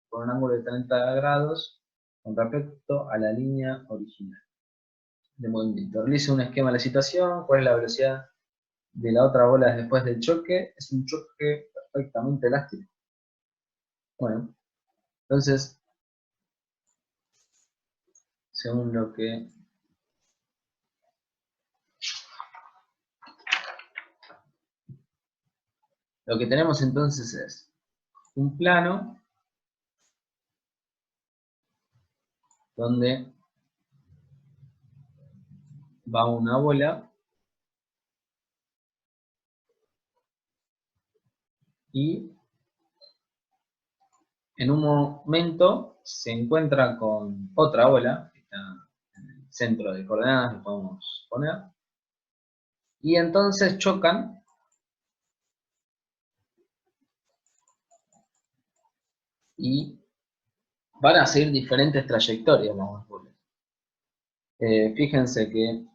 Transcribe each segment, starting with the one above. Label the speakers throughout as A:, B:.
A: con un ángulo de 30 grados con respecto a la línea original de movimiento. Realice un esquema de la situación, cuál es la velocidad de la otra bola después del choque. Es un choque perfectamente elástico. Bueno, entonces, según lo que tenemos entonces es un plano donde va una bola y en un momento se encuentra con otra bola, que está en el centro de coordenadas, lo podemos poner, y entonces chocan y van a seguir diferentes trayectorias las dos bolas. Fíjense que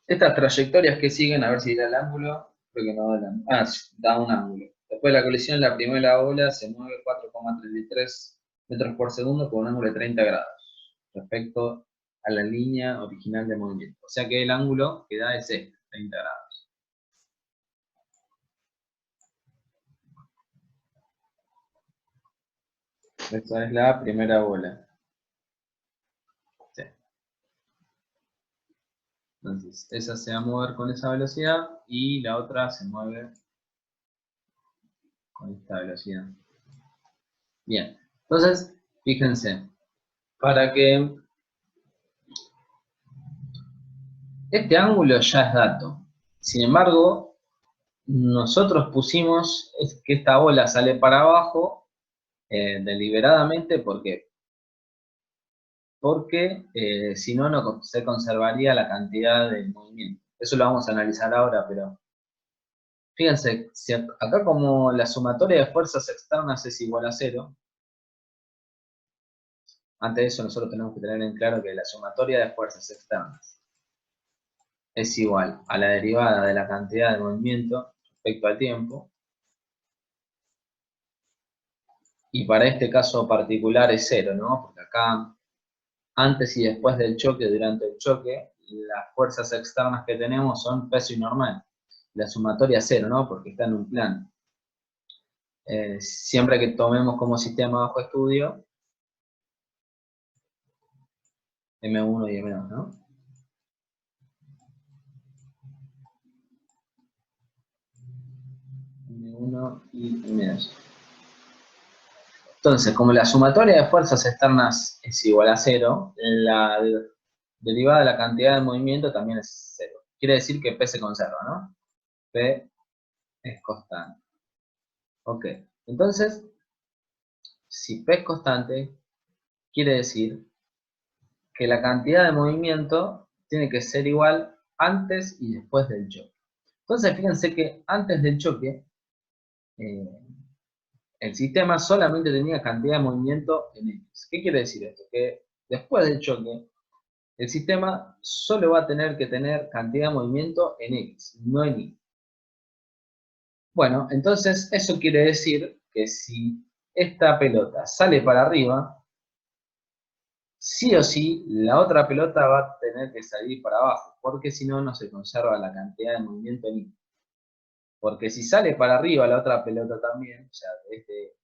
A: estas trayectorias que siguen, a ver si da el ángulo, creo que no da el ángulo. Ah, da un ángulo. Después de la colisión, la primera bola se mueve 4,33 metros por segundo con un ángulo de 30 grados respecto a la línea original de movimiento. O sea que el ángulo que da es este, 30 grados. Esta es la primera bola. Sí. Entonces, esa se va a mover con esa velocidad y la otra se mueve con esta velocidad. Bien, entonces, fíjense, para que este ángulo ya es dato. Sin embargo, nosotros pusimos que esta bola sale para abajo deliberadamente porque si no, no se conservaría la cantidad de movimiento. Eso lo vamos a analizar ahora, pero fíjense, si acá como la sumatoria de fuerzas externas es igual a 0, antes de eso nosotros tenemos que tener en claro que la sumatoria de fuerzas externas es igual a la derivada de la cantidad de movimiento respecto al tiempo, y para este caso particular es 0, ¿no? Porque acá, antes y después del choque, durante el choque, las fuerzas externas que tenemos son peso y normal. La sumatoria es 0, ¿no? Porque está en un plano. Siempre que tomemos como sistema bajo estudio, M1 y M2, ¿no? M1 y M2. Entonces, como la sumatoria de fuerzas externas es igual a 0, la derivada de la cantidad de movimiento también es 0. Quiere decir que P se conserva, ¿no? P es constante. Ok, entonces, si P es constante, quiere decir que la cantidad de movimiento tiene que ser igual antes y después del choque. Entonces, fíjense que antes del choque, el sistema solamente tenía cantidad de movimiento en X. ¿Qué quiere decir esto? Que después del choque, el sistema solo va a tener que tener cantidad de movimiento en X, no en Y. Bueno, entonces eso quiere decir que si esta pelota sale para arriba, sí o sí la otra pelota va a tener que salir para abajo, porque si no, no se conserva la cantidad de movimiento en Y. Porque si sale para arriba la otra pelota también, o sea, desde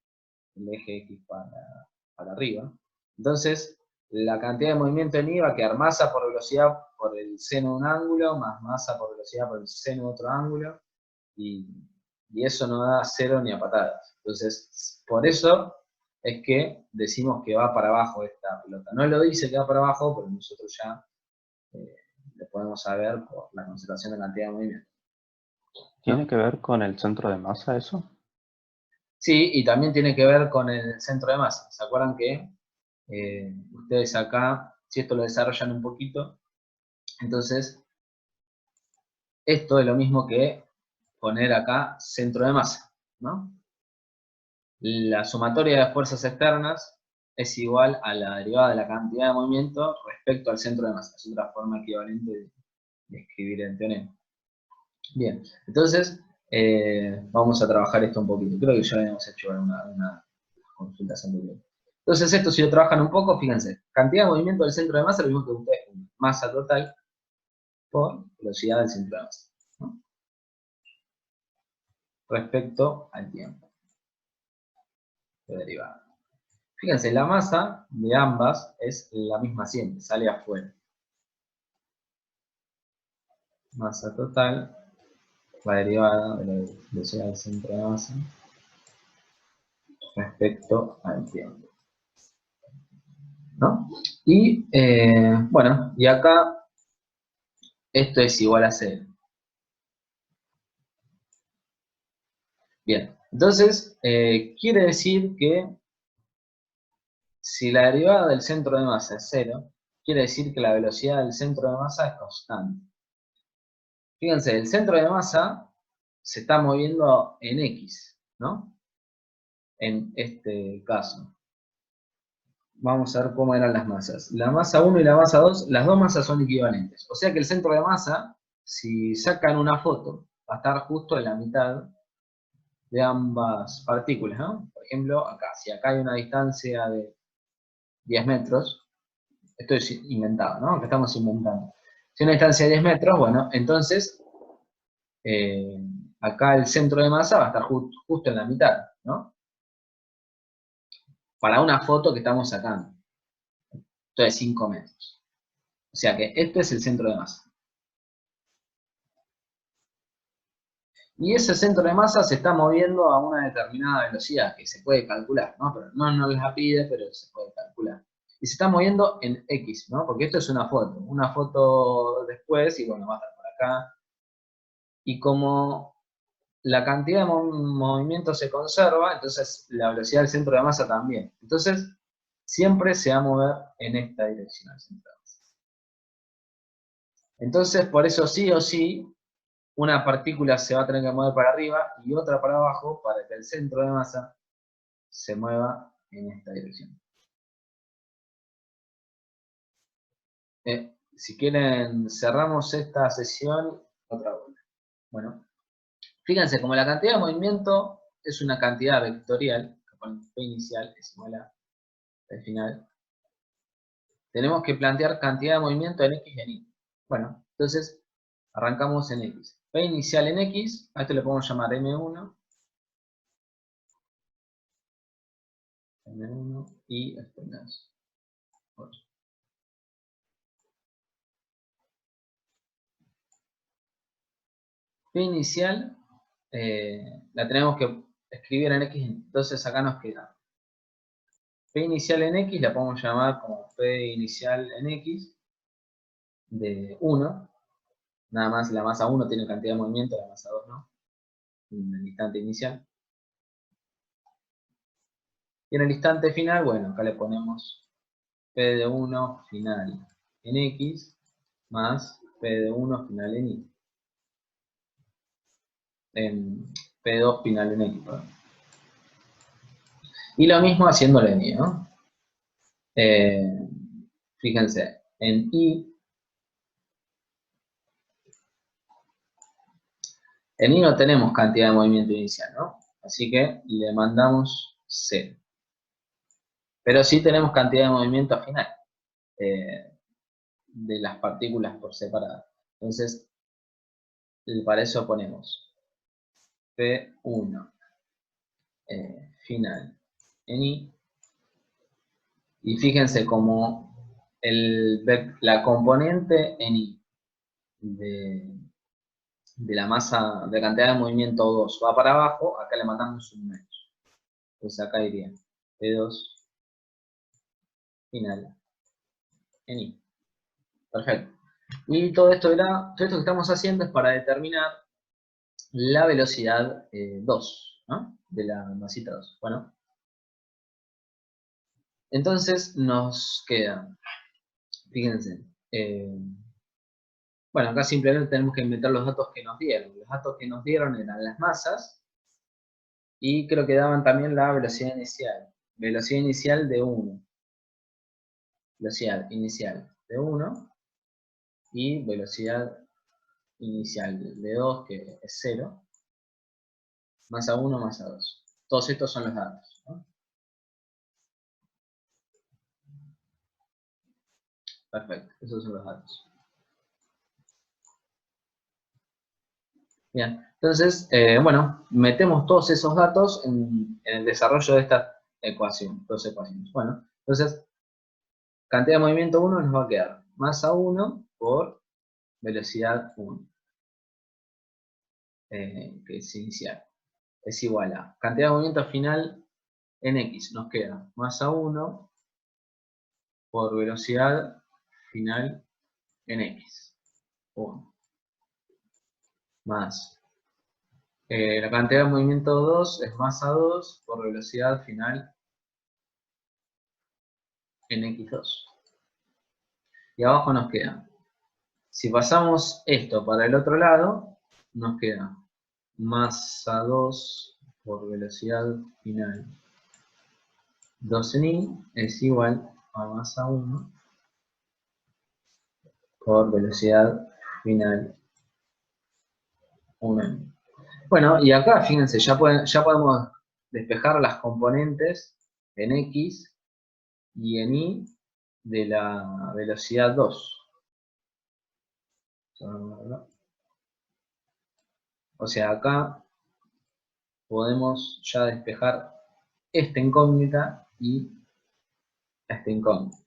A: el eje X para arriba, entonces la cantidad de movimiento en Y va a quedar masa por velocidad por el seno de un ángulo, más masa por velocidad por el seno de otro ángulo, y eso no da cero ni a patadas. Entonces, por eso es que decimos que va para abajo esta pelota. No lo dice que va para abajo, pero nosotros ya lo podemos saber por la conservación de cantidad de movimiento.
B: ¿Tiene
A: ¿No?
B: que ver con el centro de masa eso?
A: Sí, y también tiene que ver con el centro de masa. ¿Se acuerdan que ustedes acá, si esto lo desarrollan un poquito, entonces esto es lo mismo que poner acá centro de masa, ¿no? La sumatoria de fuerzas externas es igual a la derivada de la cantidad de movimiento respecto al centro de masa. Es otra forma equivalente de escribir el teorema. Bien, entonces vamos a trabajar esto un poquito. Creo que ya habíamos hecho una consulta anterior. Entonces esto, si lo trabajan un poco, fíjense, cantidad de movimiento del centro de masa, lo mismo que ustedes, masa total por velocidad del centro de masa, ¿no? Respecto al tiempo de derivada. Fíjense, la masa de ambas es la misma siempre, sale afuera. Masa total, la derivada de la velocidad del centro de masa respecto al tiempo, ¿no? Y, bueno, y acá esto es igual a 0. Bien, entonces, quiere decir que si la derivada del centro de masa es 0, quiere decir que la velocidad del centro de masa es constante. Fíjense, el centro de masa se está moviendo en X, ¿no? En este caso. Vamos a ver cómo eran las masas. La masa 1 y la masa 2, las dos masas son equivalentes. O sea que el centro de masa, si sacan una foto, va a estar justo en la mitad de ambas partículas, ¿no? Por ejemplo, acá, si acá hay una distancia de 10 metros, esto es inventado, ¿no? Que estamos inventando. Si hay una distancia de 10 metros, bueno, entonces acá el centro de masa va a estar justo en la mitad, ¿no? Para una foto que estamos sacando. Esto es 5 metros. O sea que este es el centro de masa. Y ese centro de masa se está moviendo a una determinada velocidad que se puede calcular, ¿no? Pero no nos la pide, pero se puede calcular. Y se está moviendo en X, ¿no? Porque esto es una foto después, y bueno, va a estar por acá. Y como la cantidad de movimiento se conserva, entonces la velocidad del centro de masa también. Entonces, siempre se va a mover en esta dirección el centro de masa. Entonces, por eso sí o sí, una partícula se va a tener que mover para arriba y otra para abajo para que el centro de masa se mueva en esta dirección. Si quieren, cerramos esta sesión otra vuelta. Bueno, fíjense, como la cantidad de movimiento es una cantidad vectorial, que ponen P inicial es igual a P final, tenemos que plantear cantidad de movimiento en X y en Y. Bueno, entonces arrancamos en X. P inicial en X, a esto le podemos llamar M1, M1 y exponentes 8. P inicial la tenemos que escribir en X, entonces acá nos queda P inicial en X, la podemos llamar como P inicial en X de 1, nada más la masa 1 tiene cantidad de movimiento, la masa 2 no, en el instante inicial. Y en el instante final, bueno, acá le ponemos P de 1 final en X más P de 1 final en Y. En P2 final en X, perdón. Y lo mismo haciéndolo en Y, ¿no? Fíjense, en Y no tenemos cantidad de movimiento inicial, ¿no? Así que le mandamos 0. Pero sí tenemos cantidad de movimiento final de las partículas por separado. Entonces, para eso ponemos P1 final en I. Y fíjense como la componente en I de la masa, de cantidad de movimiento 2 va para abajo, acá le mandamos un menos. Entonces acá iría P2 final en I. Perfecto. Y todo esto que estamos haciendo es para determinar la velocidad 2, ¿no? De la masita 2. Bueno, entonces nos queda, fíjense, bueno, acá simplemente tenemos que inventar los datos que nos dieron. Los datos que nos dieron eran las masas y creo que daban también la velocidad inicial. Velocidad inicial de 1. Velocidad inicial de 1 y velocidad inicial de 2, que es 0, masa 1, masa 2. Todos estos son los datos, ¿no? Perfecto, esos son los datos. Bien, entonces, bueno, metemos todos esos datos en el desarrollo de esta ecuación, dos ecuaciones. Bueno, entonces, cantidad de movimiento 1 nos va a quedar masa 1 por velocidad 1, que es inicial. Es igual a cantidad de movimiento final en X. Nos queda masa 1 por velocidad final en X. 1. Más. La cantidad de movimiento 2 es masa 2 por velocidad final en X2. Y abajo nos queda. Si pasamos esto para el otro lado, nos queda masa 2 por velocidad final 2 en Y es igual a masa 1 por velocidad final 1 en Y. Bueno, y acá fíjense, ya podemos despejar las componentes en X y en Y de la velocidad 2. O sea, acá podemos ya despejar esta incógnita y esta incógnita.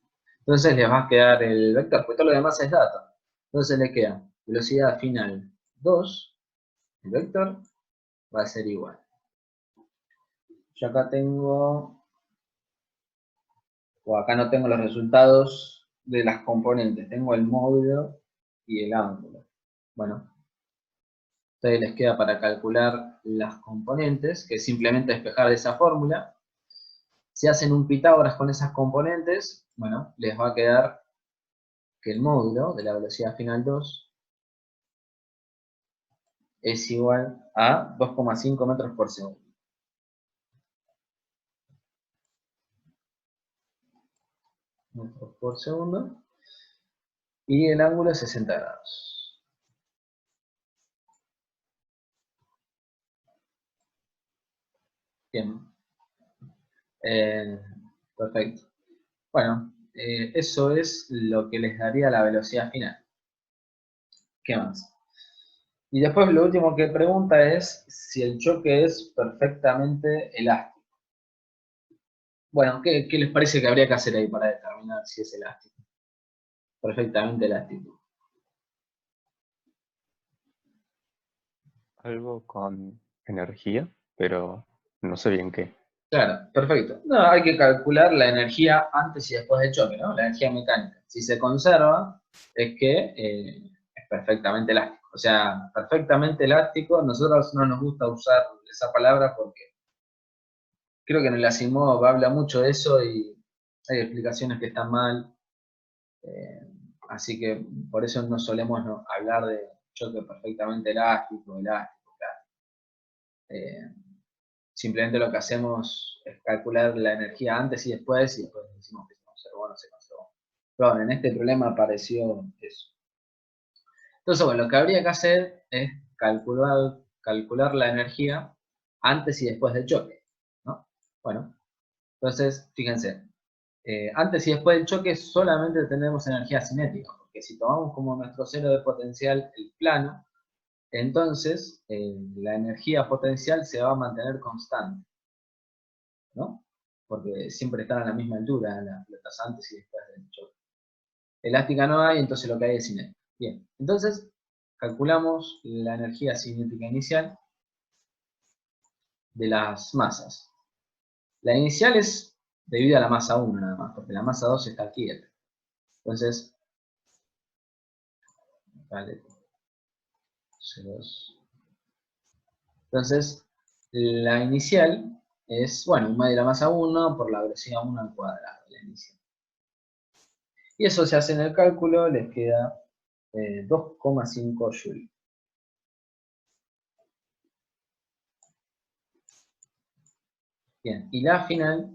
A: Entonces les va a quedar el vector, porque todo lo demás es dato. Entonces le queda velocidad final 2, el vector va a ser igual. Yo acá tengo, o acá no tengo los resultados de las componentes, tengo el módulo y el ángulo. Bueno, entonces les queda para calcular las componentes, que es simplemente despejar esa fórmula. Si hacen un Pitágoras con esas componentes, bueno, les va a quedar que el módulo de la velocidad final 2 es igual a 2,5 metros por segundo. Metros por segundo. Y el ángulo es 60 grados. Bien. Perfecto. Bueno, eso es lo que les daría la velocidad final. ¿Qué más? Y después lo último que pregunta es si el choque es perfectamente elástico. Bueno, ¿qué les parece que habría que hacer ahí para determinar si es elástico? Perfectamente elástico.
B: Algo con energía, pero no sé bien qué.
A: Claro, perfecto. No, hay que calcular la energía antes y después del choque, ¿no? La energía mecánica. Si se conserva, es que es perfectamente elástico. O sea, perfectamente elástico, nosotros no nos gusta usar esa palabra porque creo que en el Asimov habla mucho de eso y hay explicaciones que están mal. eh, Así que por eso no solemos hablar de choque perfectamente elástico, elástico, claro. Eh, Simplemente lo que hacemos es calcular la energía antes y después decimos que se conservó o no se conservó. Pero bueno, en este problema apareció eso. Entonces, bueno, lo que habría que hacer es calcular la energía antes y después del choque, ¿no? Bueno, entonces, fíjense, antes y después del choque solamente tenemos energía cinética, porque si tomamos como nuestro cero de potencial el plano, entonces la energía potencial se va a mantener constante, ¿no? Porque siempre están a la misma altura las pelotas antes y después del choque. Elástica no hay, entonces lo que hay es cinética. Bien, entonces calculamos la energía cinética inicial de las masas. La inicial es debido a la masa 1 nada más, porque la masa 2 está quieta. Entonces, vale, entonces, la inicial es, bueno, 1 de la masa 1 por la velocidad 1 al cuadrado, la inicial. Y eso se hace en el cálculo, les queda 2,5 joules. Bien, y la final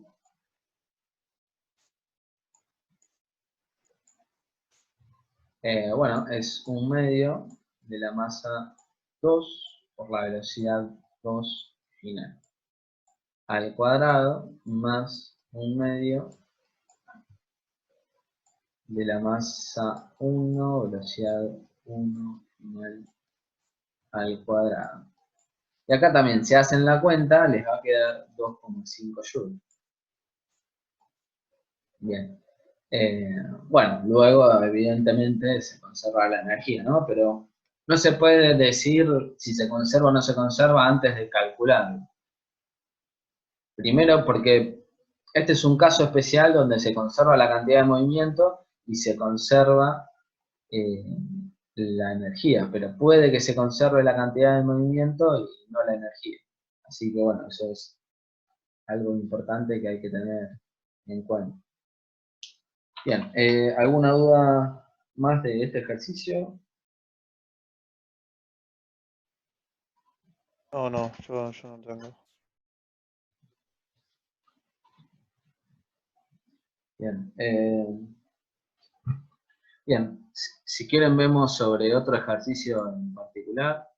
A: bueno, es 1/2 de la masa 2 por la velocidad 2 final al cuadrado más 1/2 de la masa 1, velocidad 1, final al cuadrado. Y acá también, si hacen la cuenta, les va a quedar 2,5 joules. Bien. Bueno, luego evidentemente se conserva la energía, ¿no? Pero no se puede decir si se conserva o no se conserva antes de calcularlo. Primero porque este es un caso especial donde se conserva la cantidad de movimiento y se conserva eh, la energía, pero puede que se conserve la cantidad de movimiento y no la energía. Así que bueno, eso es algo importante que hay que tener en cuenta. Bien, ¿alguna duda más de este ejercicio?
C: No, yo no tengo.
A: Bien, bien, si quieren vemos sobre otro ejercicio en particular.